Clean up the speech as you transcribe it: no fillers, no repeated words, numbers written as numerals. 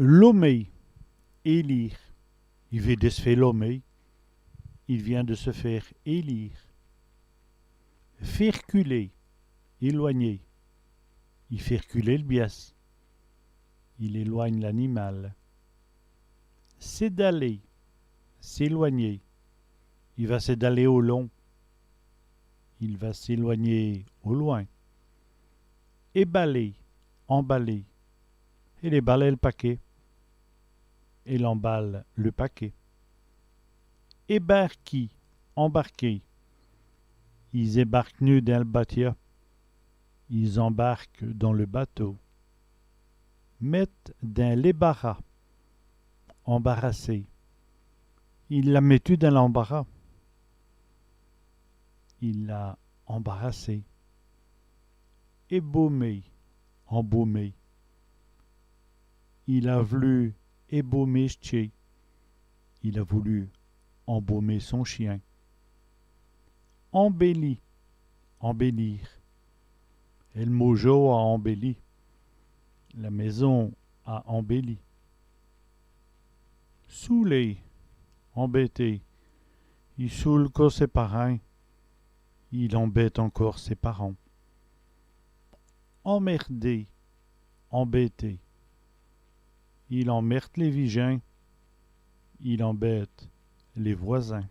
Lommer, élire. Il vient de se faire lommer. Il vient de se faire élire. Firculer, éloigner. Il fait reculer le biais. Il éloigne l'animal. S'édaler, s'éloigner. Il va s'édaler au long. Il va s'éloigner au loin. Éballer, emballer. Il éballe le paquet. Il emballe le paquet. Ébarquer, embarquer. Ils ébarquent nus dans le bateau. Ils embarquent dans le bateau. Mettre dans l'ébarras. Embarrasser. Il l'a mettu dans l'embarras. Il l'a embarrassé. Ébaumer, embaumer. Il a voulu ébaumer Tché. Il a voulu embaumer son chien. Embelli, embellir. El mojo a embelli. La maison a embelli. Saouler, embêter. Il saoule encore ses parents. Il embête encore ses parents. Emmerder, embêter. Il emmerde les vigins. Il embête les voisins.